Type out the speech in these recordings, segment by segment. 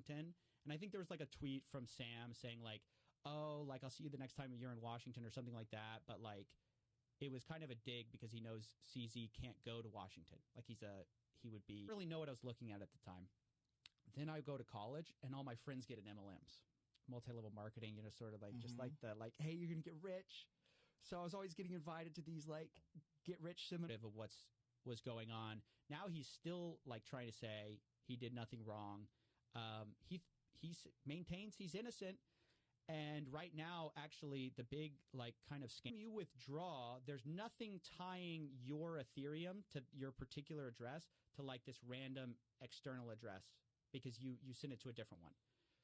Washington. And I think there was like a tweet from Sam saying like, oh, like I'll see you the next time you're in Washington or something like that. But like it was kind of a dig because he knows CZ can't go to Washington. Like he would be really know what I was looking at the time. Then I go to college and all my friends get an MLMs, multi-level marketing, you know, sort of like just like the like, hey, you're going to get rich. So I was always getting invited to these like get rich seminars of was going on. Now he's still like trying to say he did nothing wrong. He maintains he's innocent. And right now, actually, the big like kind of scam you withdraw, there's nothing tying your Ethereum to your particular address to like this random external address because you send it to a different one.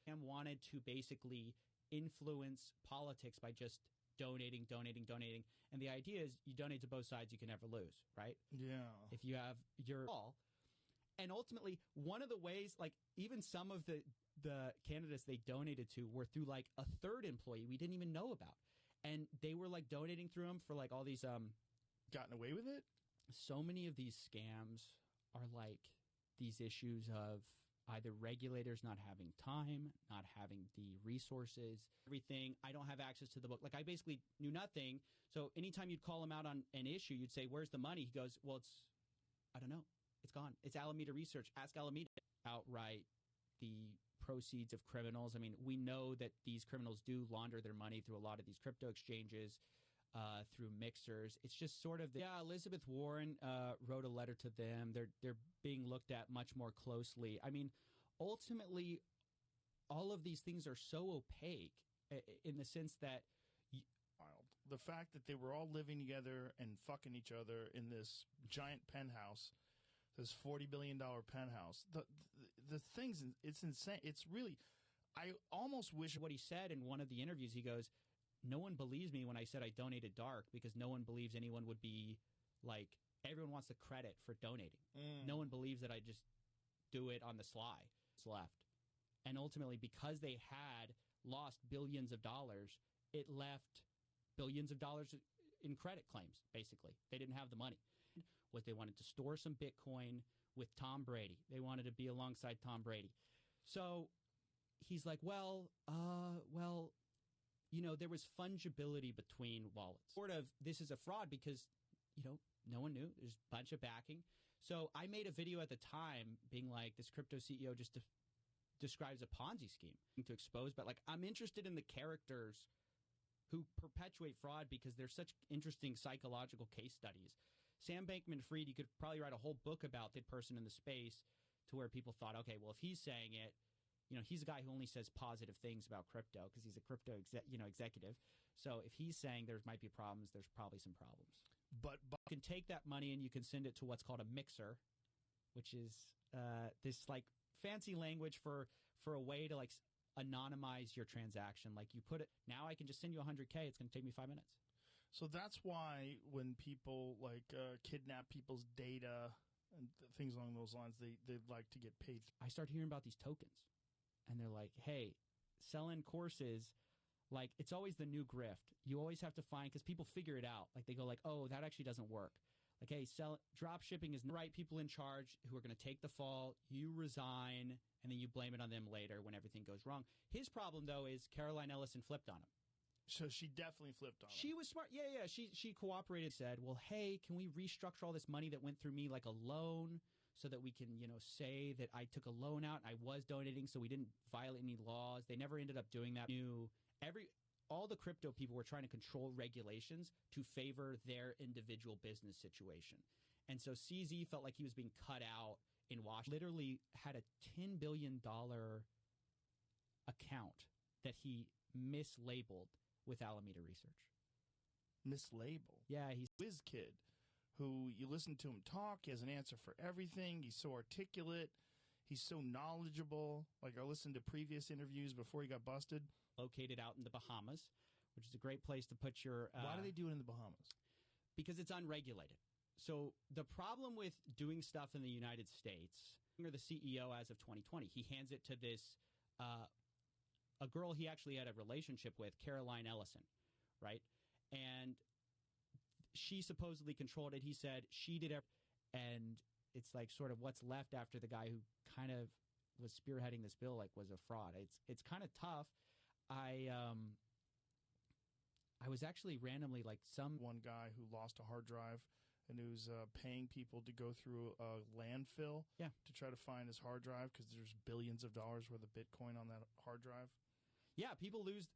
And wanted to basically influence politics by just donating. And the idea is you donate to both sides, you can never lose, right? Yeah. If you have your all. And ultimately, one of the ways, like even some of the candidates they donated to were through like a third employee we didn't even know about. And they were like donating through them for like all these gotten away with it? So many of these scams are like these issues of either regulators not having time, not having the resources, everything. I don't have access to the book. Like I basically knew nothing. So anytime you'd call him out on an issue, you'd say, where's the money? He goes, well, I don't know. It's gone. It's Alameda Research. Ask Alameda. Outright the proceeds of criminals. I mean, we know that these criminals do launder their money through a lot of these crypto exchanges, through mixers. It's just sort of Elizabeth Warren wrote a letter to them. They're being looked at much more closely. I mean, ultimately, all of these things are so opaque in the sense that the fact that they were all living together and fucking each other in this giant penthouse. This $40 billion penthouse. The things, it's insane. It's really, I almost wish. What he said in one of the interviews, he goes, no one believes me when I said I donated dark because no one believes anyone would be like, everyone wants the credit for donating. No one believes that I just do it on the sly. It's left. And ultimately, because they had lost billions of dollars, it left billions of dollars in credit claims, basically. They didn't have the money. Was they wanted to store some Bitcoin with Tom Brady. They wanted to be alongside Tom Brady. So he's like, well, you know, there was fungibility between wallets. Sort of, this is a fraud because, you know, no one knew. There's a bunch of backing. So I made a video at the time being like, this crypto CEO just describes a Ponzi scheme to expose. But like, I'm interested in the characters who perpetuate fraud because they're such interesting psychological case studies. Sam Bankman-Fried, you could probably write a whole book about that person in the space to where people thought, okay, well, if he's saying it, you know, he's a guy who only says positive things about crypto because he's a crypto executive. So if he's saying there might be problems, there's probably some problems. But you can take that money and you can send it to what's called a mixer, which is this like fancy language for a way to like anonymize your transaction. Like you put it, now I can just send you $100K. It's going to take me 5 minutes. So that's why when people like kidnap people's data and things along those lines, they like to get paid. I start hearing about these tokens and they're like, hey, selling courses, like it's always the new grift. You always have to find, because people figure it out. Like they go like, oh, that actually doesn't work. Like, hey, drop shipping is the right people in charge who are going to take the fall. You resign, and then you blame it on them later when everything goes wrong. His problem, though, is Caroline Ellison flipped on him. So she definitely flipped on him. She was smart. Yeah. She cooperated, said, well, hey, can we restructure all this money that went through me like a loan so that we can, you know, say that I took a loan out and I was donating so we didn't violate any laws. They never ended up doing that. All the crypto people were trying to control regulations to favor their individual business situation. And so CZ felt like he was being cut out in Washington. Literally had a $10 billion account that he mislabeled with Alameda Research. Mislabeled? Yeah, he's a whiz kid who you listen to him talk. He has an answer for everything. He's so articulate. He's so knowledgeable. Like I listened to previous interviews before he got busted. Located out in the Bahamas, which is a great place to put your... Why do they do it in the Bahamas? Because it's unregulated. So the problem with doing stuff in the United States, you're the CEO as of 2020. He hands it to this, a girl he actually had a relationship with, Caroline Ellison, right? And she supposedly controlled it. He said she did everything. And it's like sort of what's left after the guy who kind of was spearheading this bill like was a fraud. It's kind of tough. I was actually randomly one guy who lost a hard drive and who's paying people to go through a landfill to try to find his hard drive because there's billions of dollars worth of Bitcoin on that hard drive. Yeah, people lose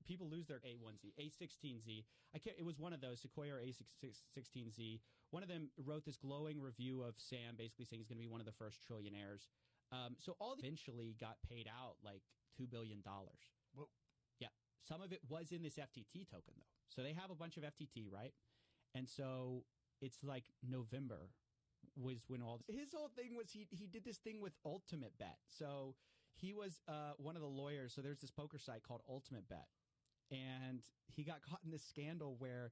their A1Z, A16Z. It was one of those, Sequoia or A16Z. One of them wrote this glowing review of Sam, basically saying he's going to be one of the first trillionaires. So eventually got paid out like $2 billion. Whoa. Yeah. Some of it was in this FTT token, though. So they have a bunch of FTT, right? And so it's like November was when his whole thing was he did this thing with Ultimate Bet. So he was one of the lawyers. So there's this poker site called Ultimate Bet. And he got caught in this scandal where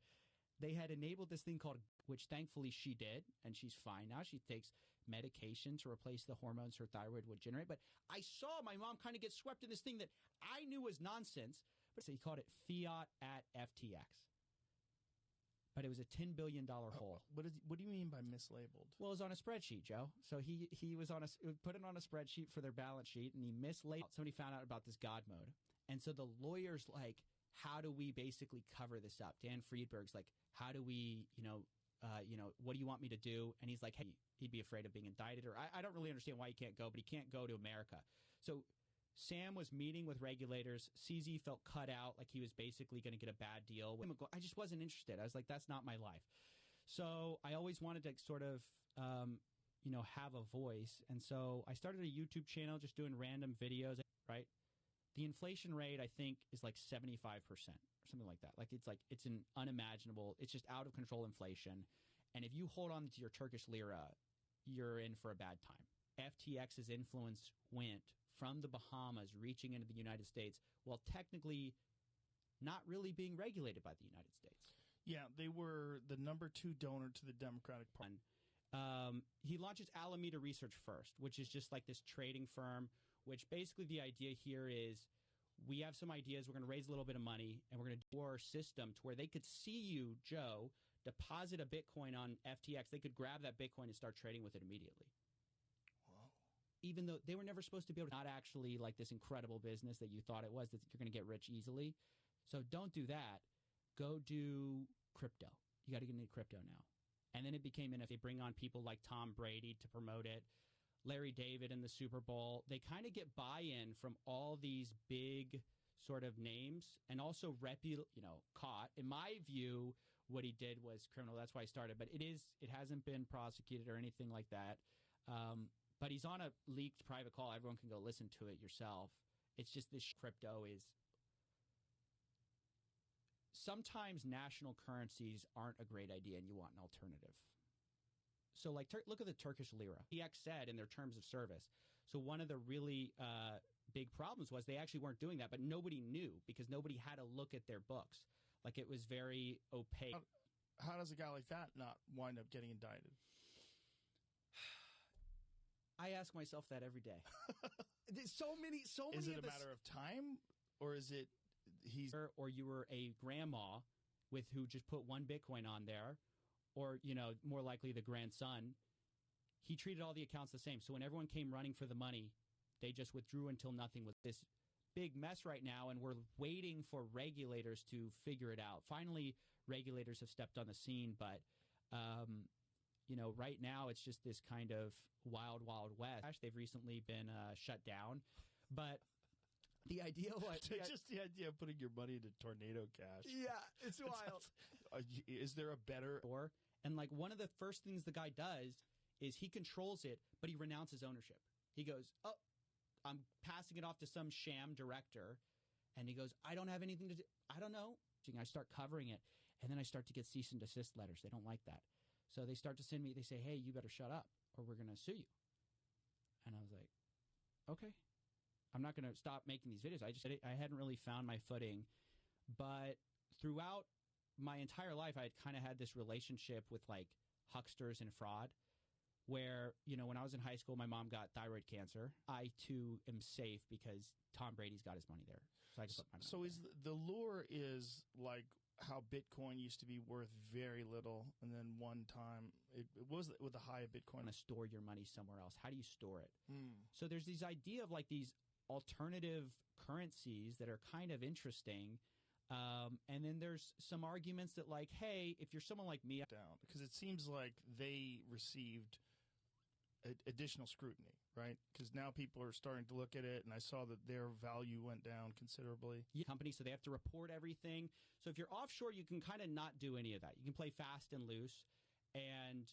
they had enabled this thing called, which thankfully she did, and she's fine now. She takes medication to replace the hormones her thyroid would generate. But I saw my mom kind of get swept in this thing that I knew was nonsense. But so he called it Fiat at FTX. But it was a $10 billion hole. What do you mean by mislabeled? Well, it was on a spreadsheet, Joe. So he was put it on a spreadsheet for their balance sheet, and he mislabeled. Somebody found out about this God mode. And so the lawyer's like, how do we basically cover this up? Dan Friedberg's like, how do we, what do you want me to do? And he's like, hey, he'd be afraid of being indicted. Or I don't really understand why he can't go, but he can't go to America. So Sam was meeting with regulators. CZ felt cut out, like he was basically going to get a bad deal. I just wasn't interested. I was like, that's not my life. So I always wanted to sort of, have a voice. And so I started a YouTube channel just doing random videos, right? The inflation rate, I think, is like 75% or something like that. It's an unimaginable, it's just out of control inflation. And if you hold on to your Turkish lira, you're in for a bad time. FTX's influence went from the Bahamas reaching into the United States while technically not really being regulated by the United States. Yeah, they were the number 2 donor to the Democratic Party. He launches Alameda Research first, which is just like this trading firm, which basically the idea here is we have some ideas, we're going to raise a little bit of money, and we're going to do our system to where they could see you, Joe, deposit a Bitcoin on FTX. They could grab that Bitcoin and start trading with it immediately. Even though they were never supposed to be able to, not actually like this incredible business that you thought it was, that you're going to get rich easily. So don't do that. Go do crypto. You got to get into crypto now. And then it became, and if they bring on people like Tom Brady to promote it, Larry David in the Super Bowl, they kind of get buy-in from all these big sort of names and also caught. In my view, what he did was criminal. That's why I started. But it hasn't been prosecuted or anything like that. But he's on a leaked private call. Everyone can go listen to it yourself. It's just this crypto is... Sometimes national currencies aren't a great idea and you want an alternative. So like look at the Turkish lira. FTX said in their terms of service. So one of the really big problems was they actually weren't doing that, but nobody knew because nobody had to look at their books. Like it was very opaque. How does a guy like that not wind up getting indicted? I ask myself that every day. There's so many. Is it a matter of time, or is it or you were a grandma who just put one Bitcoin on there, or more likely the grandson? He treated all the accounts the same. So when everyone came running for the money, they just withdrew until nothing was this big mess right now, and we're waiting for regulators to figure it out. Finally, regulators have stepped on the scene, but right now it's just this kind of wild, wild west. They've recently been shut down, but the idea was just the idea of putting your money into tornado cash. Yeah, it's wild. Is there a better? And like one of the first things the guy does is he controls it, but he renounces ownership. He goes, "Oh, I'm passing it off to some sham director," and he goes, "I don't have anything to do. I don't know." I start covering it, and then I start to get cease and desist letters. They don't like that. So they start to send me, they say, "Hey, you better shut up or we're going to sue you." And I was like, okay, I'm not going to stop making these videos. I hadn't really found my footing. But throughout my entire life, I had kind of had this relationship with like hucksters and fraud where, when I was in high school, my mom got thyroid cancer. I too am safe because Tom Brady's got his money there. So I can put my money So there. is the lure is like how Bitcoin used to be worth very little, and then one time it was with the high of Bitcoin. To store your money somewhere else. How do you store it? Mm. So there's this idea of like these alternative currencies that are kind of interesting. And then there's some arguments that like, hey, if you're someone like me, down because it seems like they received additional scrutiny, right? Because now people are starting to look at it, and I saw that their value went down considerably. Company, so they have to report everything. So if you're offshore, you can kind of not do any of that. You can play fast and loose. And,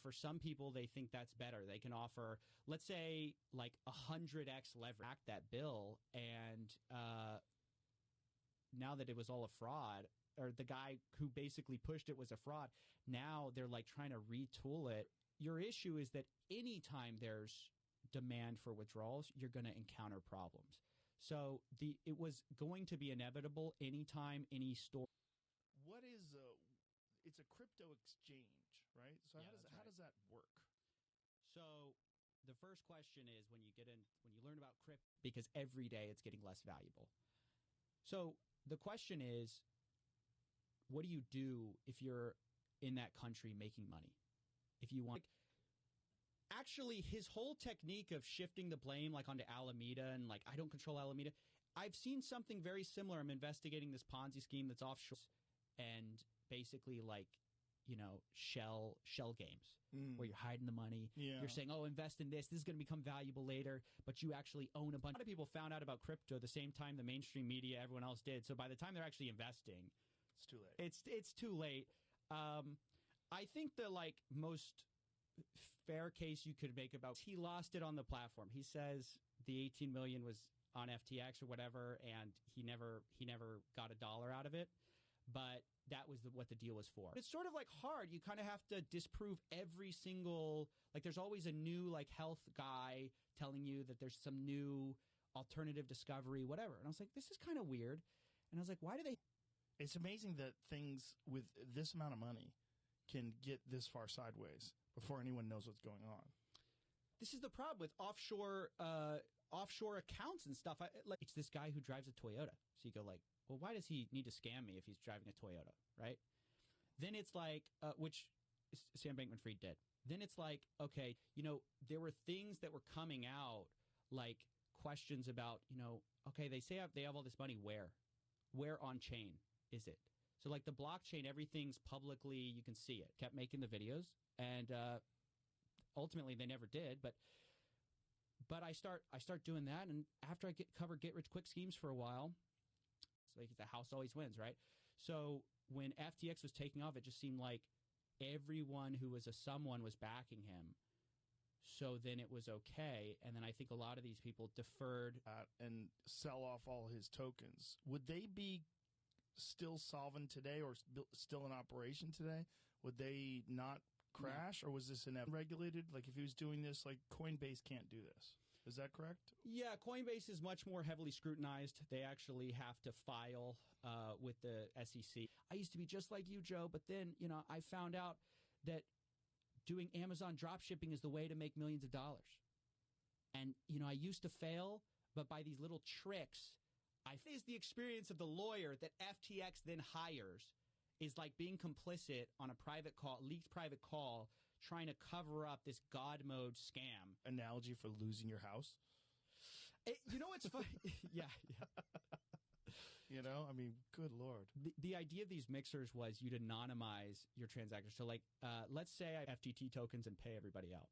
for some people, they think that's better. They can offer, let's say, like 100x leverage that bill. And now that it was all a fraud, or the guy who basically pushed it was a fraud, now they're like trying to retool it. Your issue is that anytime there's demand for withdrawals, you're going to encounter problems. So it was going to be inevitable anytime any store. What is it's a crypto exchange, right? So how does that work? So the first question is when you learn about crypto, because every day it's getting less valuable. So the question is, what do you do if you're in that country making money? If you want, actually, his whole technique of shifting the blame like onto Alameda and like I don't control Alameda. I've seen something very similar. I'm investigating this Ponzi scheme that's offshore and basically like shell games where you're hiding the money. Yeah. You're saying, oh, invest in this. This is going to become valuable later, but you actually own a bunch. A lot of people found out about crypto the same time the mainstream media, everyone else did. So by the time they're actually investing, it's too late. It's too late. I think the like most fair case you could make about he lost it on the platform. He says the 18 million was on FTX or whatever, and he never got $1 out of it. But that was what the deal was for. It's sort of like hard. You kind of have to disprove every single, like there's always a new like health guy telling you that there's some new alternative discovery, whatever. And I was like, this is kind of weird. And I was like, why do they? It's amazing that things with this amount of money can get this far sideways before anyone knows what's going on. This is the problem with offshore accounts and stuff. Like it's this guy who drives a Toyota. So you go like, well, why does he need to scam me if he's driving a Toyota, right? Then it's like, which Sam Bankman-Fried did. Then it's like, okay, there were things that were coming out, like questions about, okay, they say they have all this money. Where on chain is it? So like the blockchain, everything's publicly, you can see it. Kept making the videos, and ultimately they never did. But I start doing that, and after I cover get rich quick schemes for a while. Like the house always wins, right? So when FTX was taking off, it just seemed like everyone who was someone was backing him. So then it was okay. And then I think a lot of these people deferred. And sell off all his tokens. Would they be still solvent today or still in operation today? Would they not crash? No. Or was this regulated? Like if he was doing this, like Coinbase can't do this. Is that correct? Yeah, Coinbase is much more heavily scrutinized. They actually have to file with the SEC. I used to be just like you, Joe, but then, I found out that doing Amazon dropshipping is the way to make millions of dollars. And, I used to fail, but by these little tricks, is the experience of the lawyer that FTX then hires is like being complicit on a leaked private call, trying to cover up this God mode scam. Analogy for losing your house? It's funny. Yeah. I mean, good Lord. The idea of these mixers was you'd anonymize your transactions. So, like, let's say I have FTT tokens and pay everybody out.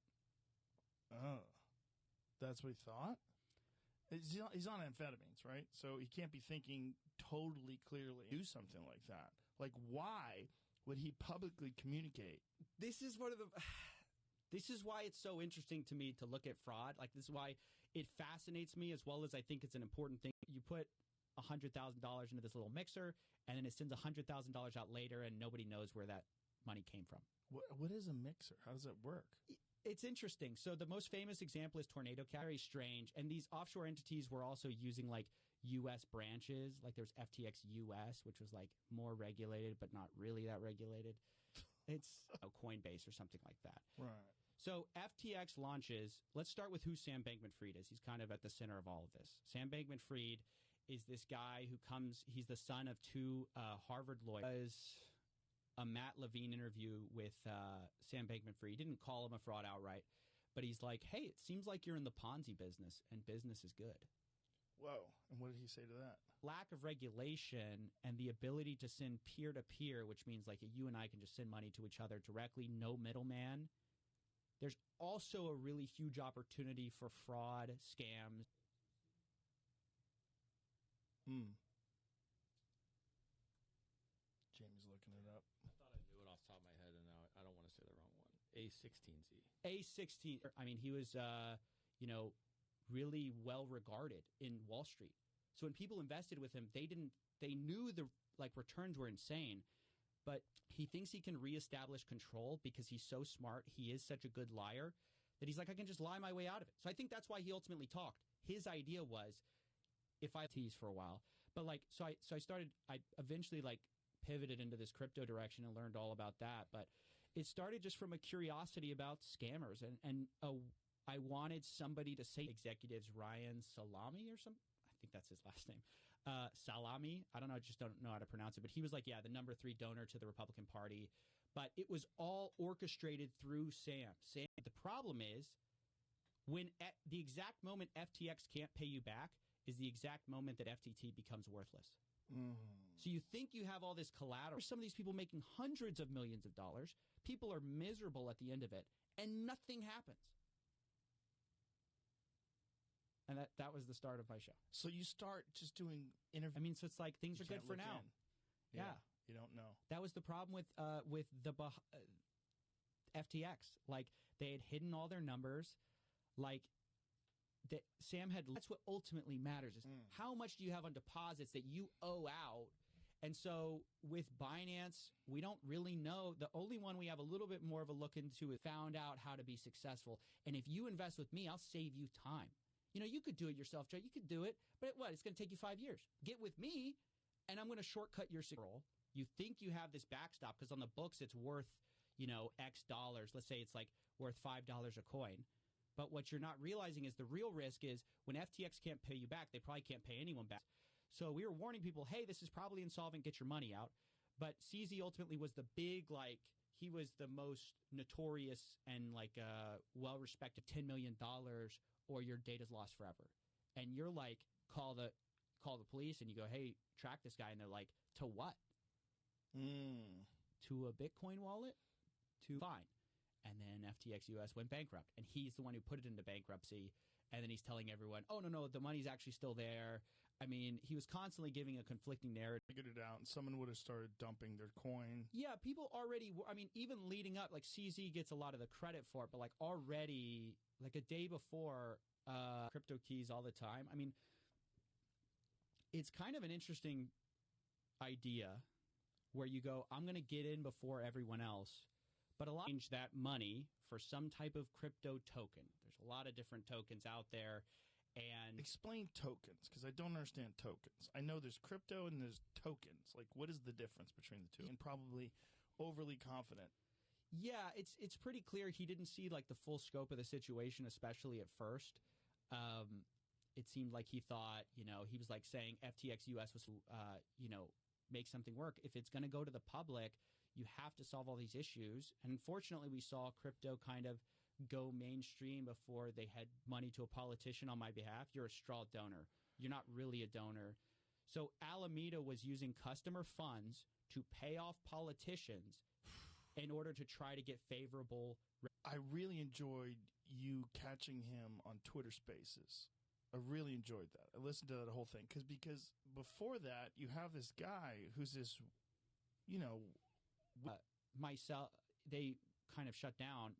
Oh. That's what he thought? He's on amphetamines, right? So he can't be thinking totally clearly. Do something like that. Like, why would he publicly communicate? This is why it's so interesting to me to look at fraud. Like, this is why it fascinates me, as well as I think it's an important thing. You put $100,000 into this little mixer, and then it sends $100,000 out later, and nobody knows where that money came from. What is a mixer? How does that work? It's interesting. So the most famous example is Tornado Capital. Very strange. And these offshore entities were also using like U.S. branches. Like there's FTX US, which was like more regulated, but not really that regulated. It's Coinbase or something like that. Right. So FTX launches. Let's start with who Sam Bankman-Fried is. He's kind of at the center of all of this. Sam Bankman-Fried is this guy who he's the son of two Harvard lawyers. A Matt Levine interview with Sam Bankman-Fried. He didn't call him a fraud outright, but he's like, hey, it seems like you're in the Ponzi business, and business is good. Whoa. And what did he say to that? Lack of regulation and the ability to send peer-to-peer, which means like you and I can just send money to each other directly, no middleman. There's also a really huge opportunity for fraud, scams. Jamie's looking it up. I thought I knew it off the top of my head, and now I don't want to say the wrong one. A16Z. A16. I mean, he was, really well regarded in Wall Street. So when people invested with him, they knew the returns were insane, but he thinks he can reestablish control because he's so smart. He is such a good liar that he's like, I can just lie my way out of it. So I think that's why he ultimately talked. His idea was, if I tease for a while, but I eventually pivoted into this crypto direction and learned all about that. But it started just from a curiosity about scammers. And I wanted somebody to say executives, Ryan Salami or something. I think that's his last name. Salami. I don't know. I just don't know how to pronounce it. But he was like, yeah, the number 3 donor to the Republican Party. But it was all orchestrated through Sam. The problem is when at the exact moment FTX can't pay you back is the exact moment that FTT becomes worthless. So you think you have all this collateral. Some of these people making hundreds of millions of dollars. People are miserable at the end of it, and nothing happens. And that was the start of my show. So you start just doing interviews. I mean, so it's like things are good for now. Yeah. You don't know. That was the problem with the FTX. Like, they had hidden all their numbers. Like, that Sam had. That's what ultimately matters is how much do you have on deposits that you owe out. And so with Binance, we don't really know. The only one we have a little bit more of a look into is found out how to be successful. And if you invest with me, I'll save you time. You know, you could do it yourself, Joe. You could do it. But it's going to take you 5 years. Get with me, and I'm going to shortcut your role. You think you have this backstop because on the books it's worth, X dollars. Let's say it's like worth $5 a coin. But what you're not realizing is the real risk is when FTX can't pay you back, they probably can't pay anyone back. So we were warning people, hey, this is probably insolvent, get your money out. But CZ ultimately was the big, he was the most notorious and well-respected $10 million or your data's lost forever. And you're like, call the police and you go, hey, track this guy. And they're like, to what? To a Bitcoin wallet? Fine. And then FTX US went bankrupt. And he's the one who put it into bankruptcy. And then he's telling everyone, oh, no, the money's actually still there. I mean, he was constantly giving a conflicting narrative. Figured it out, and someone would have started dumping their coin. Yeah, people already, even leading up, CZ gets a lot of the credit for it, but already, a day before, crypto keys all the time. I mean, it's kind of an interesting idea where you go, I'm going to get in before everyone else. But a lot change that money for some type of crypto token. There's a lot of different tokens out there. And explain tokens, because I don't understand tokens. I know there's crypto and there's tokens. What is the difference between the two? And probably overly confident. Yeah, it's pretty clear he didn't see the full scope of the situation, especially at first. It seemed like he thought, he was saying FTX US was, make something work. If it's going to go to the public, you have to solve all these issues. And unfortunately, we saw crypto kind of go mainstream before they had money to a politician on my behalf. You're a straw donor. You're not really a donor. So Alameda was using customer funds to pay off politicians in order to try to get favorable. I really enjoyed you catching him on Twitter Spaces. I really enjoyed that. I listened to that whole thing because before that, you have this guy who's this, myself, they kind of shut down.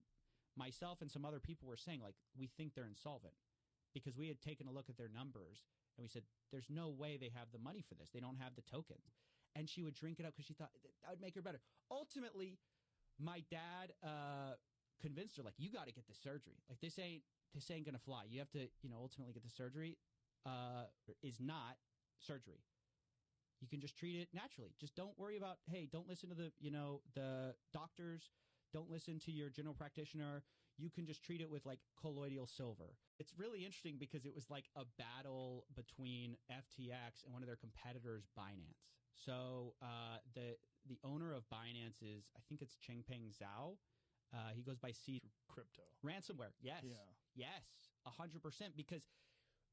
Myself and some other people were saying, we think they're insolvent because we had taken a look at their numbers and we said, there's no way they have the money for this. They don't have the tokens. And she would drink it up because she thought that would make her better. Ultimately, my dad convinced her, you got to get the surgery. This ain't going to fly. You have to, ultimately get the surgery. Is not surgery. You can just treat it naturally. Just don't worry about, hey, don't listen to the doctors. Don't listen to your general practitioner. you can just treat it with like colloidal silver. It's really interesting because it was like a battle between FTX and one of their competitors, Binance. So the owner of Binance is, I think it's Changpeng Zhao. He goes by C. Crypto. Ransomware. Yes. Yeah. Yes. 100%. Because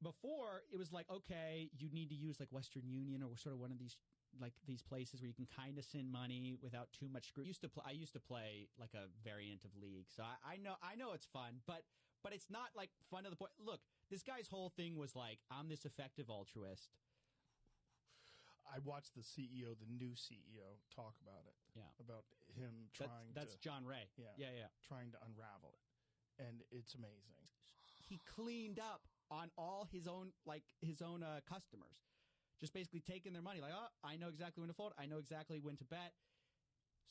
before it was like, okay, you need to use like Western Union or sort of one of these like these places where you can kind of send money without too much scrutiny. I used to play like a variant of League, so I know it's fun, but it's not like fun to the point. Look, this guy's whole thing was like, I'm this effective altruist. I watched the CEO, the new CEO, talk about it. Yeah, about him trying. That's John Ray. Yeah, yeah, trying to unravel it, and it's amazing. He cleaned up on all his own customers. Just basically taking their money, like, oh, I know exactly when to fold. I know exactly when to bet.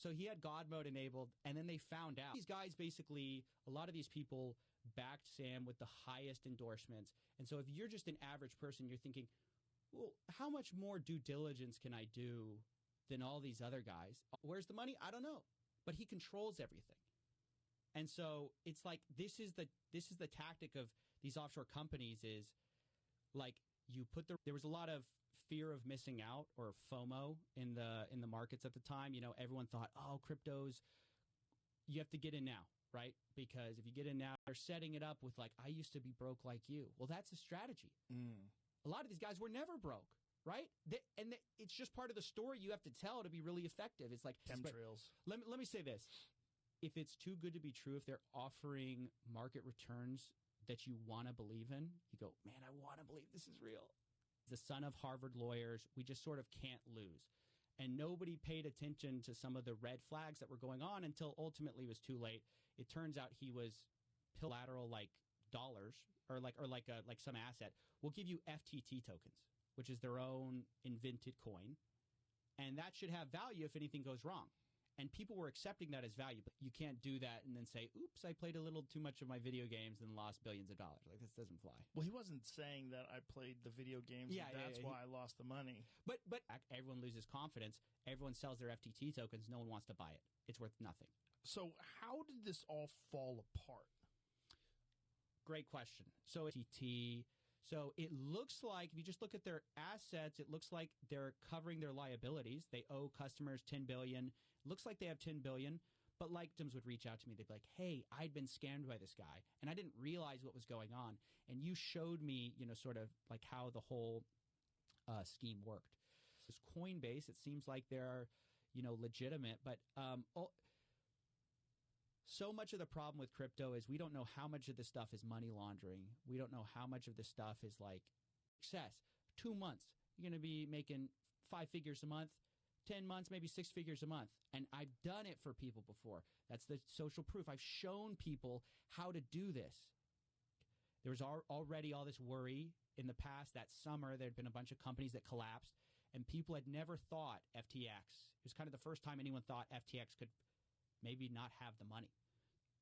So he had God mode enabled, and then they found out. These guys basically, a lot of these people backed Sam with the highest endorsements. And so if you're just an average person, you're thinking, well, how much more due diligence can I do than all these other guys? Where's the money? I don't know. But he controls everything. And so it's like this is the tactic of these offshore companies is like there was a lot of fear of missing out or FOMO in the markets at the time. You know, everyone thought, oh, cryptos, you have to get in now, right? Because if you get in now, they're setting it up with like, I used to be broke like you. Well, that's a strategy. A lot of these guys were never broke, right? It's just part of the story you have to tell to be really effective. It's like chemtrails. Let me say this. If it's too good to be true, if they're offering market returns that you want to believe in, you go, man, I want to believe this is real. The son of Harvard lawyers, we just sort of can't lose. And nobody paid attention to some of the red flags that were going on until ultimately it was too late. It turns out he was collateral like dollars or like some asset. We'll give you FTT tokens, which is their own invented coin. And that should have value if anything goes wrong. And people were accepting that as value. But you can't do that and then say, oops, I played a little too much of my video games and lost billions of dollars. Like, this doesn't fly. Well, he wasn't saying that I played the video games. Yeah, and that's why I lost the money. But everyone loses confidence. Everyone sells their FTT tokens. No one wants to buy it. It's worth nothing. So how did this all fall apart? Great question. So FTT. So it looks like, if you just look at their assets, it looks like they're covering their liabilities. They owe customers $10 billion. Looks like they have $10 billion. But like, victims would reach out to me. They'd be like, hey, I'd been scammed by this guy, and I didn't realize what was going on. And you showed me, sort of like how the whole scheme worked. This Coinbase, it seems like they're, legitimate. But so much of the problem with crypto is we don't know how much of this stuff is money laundering. We don't know how much of this stuff is like success. 2 months, you're going to be making 5 figures a month. 10 months, maybe 6 figures a month. And I've done it for people before. That's the social proof. I've shown people how to do this. There was already all this worry in the past. That summer, there had been a bunch of companies that collapsed, and people had never thought FTX. It was kind of the first time anyone thought FTX could maybe not have the money.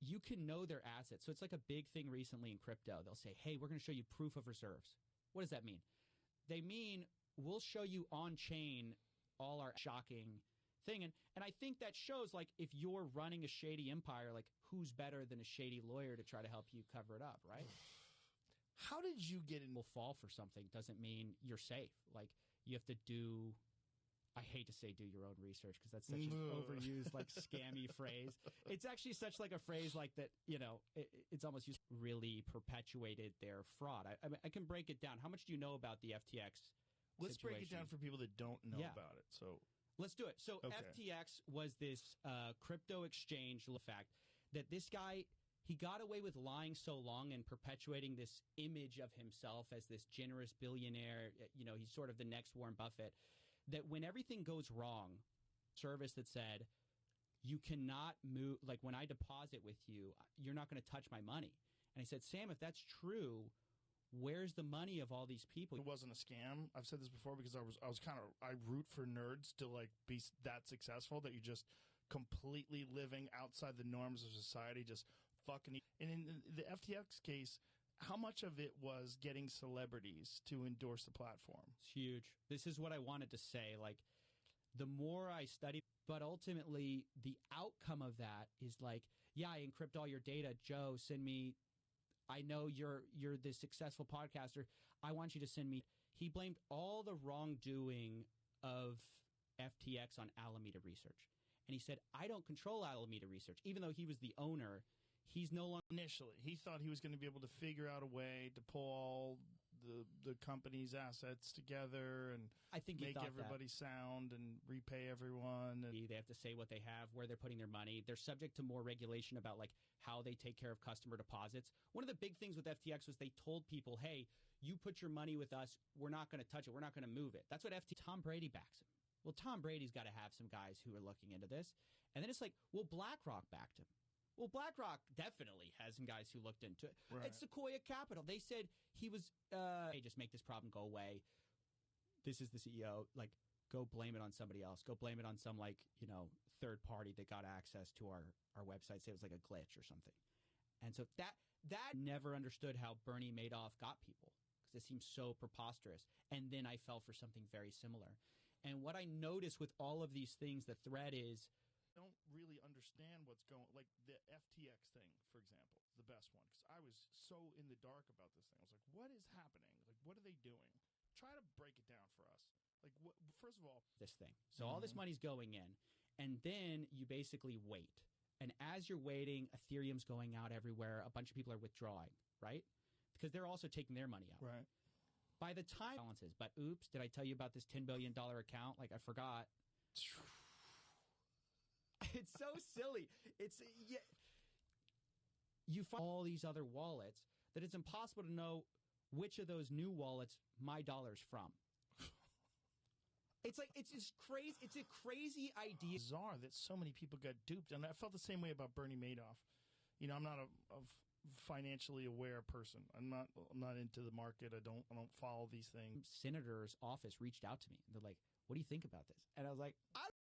You can know their assets. So it's like a big thing recently in crypto. They'll say, hey, we're going to show you proof of reserves. What does that mean? They mean we'll show you on-chain all our shocking thing. And I think that shows, like, if you're running a shady empire, like, who's better than a shady lawyer to try to help you cover it up, right? How did you get in? Will fall for something doesn't mean you're safe. Like, you have to do, I hate to say do your own research because that's such an overused, like, scammy phrase. It's actually such like a phrase like that, it's almost used, really perpetuated their fraud. I mean, I can break it down. How much do you know about the FTX? Let's break it down for people that don't know about it. So let's do it. So FTX was this crypto exchange. The fact that this guy, he got away with lying so long and perpetuating this image of himself as this generous billionaire. He's sort of the next Warren Buffett. That when everything goes wrong, service that said, you cannot move, like when I deposit with you, you're not going to touch my money. And I said, Sam, if that's true, where's the money of all these people? It wasn't a scam. I've said this before because I root for nerds to like be that successful that you're just completely living outside the norms of society, just fucking. And in the FTX case, how much of it was getting celebrities to endorse the platform? It's huge. This is what I wanted to say. Like, the more I study, But ultimately, the outcome of that is like, yeah, I encrypt all your data. Joe, send me. I know you're this successful podcaster. I want you to send me. He blamed all the wrongdoing of FTX on Alameda Research. And he said, I don't control Alameda Research. Even though he was the owner, he's no longer. Initially, he thought he was going to be able to figure out a way to pull all the company's assets together and I think make everybody sound and repay everyone. And they have to say what they have, where they're putting their money. They're subject to more regulation about like how they take care of customer deposits. One of the big things with FTX was they told people, hey, you put your money with us, we're not going to touch it, we're not going to move it. That's what Tom Brady backs him. Well, Tom Brady's got to have some guys who are looking into this. And then it's like, well, BlackRock backed him. Well, BlackRock definitely has some guys who looked into it. Right. It's Sequoia Capital. They said he was, hey, just make this problem go away. This is the CEO. Like, go blame it on somebody else. Go blame it on some, like, third party that got access to our website. Say it was like a glitch or something. And so that never understood how Bernie Madoff got people because it seems so preposterous. And then I fell for something very similar. And what I noticed with all of these things, the thread is, don't really understand what's going, like the FTX thing, for example, is the best one because I was so in the dark about this thing. I was like, what is happening? Like, what are they doing? Try to break it down for us. Like, first of all, this thing. So all this money's going in, and then you basically wait. And as you're waiting, Ethereum's going out everywhere. A bunch of people are withdrawing, right? Because they're also taking their money out. right. By the time balances, but oops, did I tell you about this $10 billion account? Like, I forgot. It's so silly. You find all these other wallets that it's impossible to know which of those new wallets my dollar's from. It's like it's just crazy. It's a crazy idea. Bizarre that so many people got duped, and I felt the same way about Bernie Madoff. I'm not a financially aware person. I'm not into the market. I don't follow these things. Senator's office reached out to me. They're like, "What do you think about this?" And I was like, "I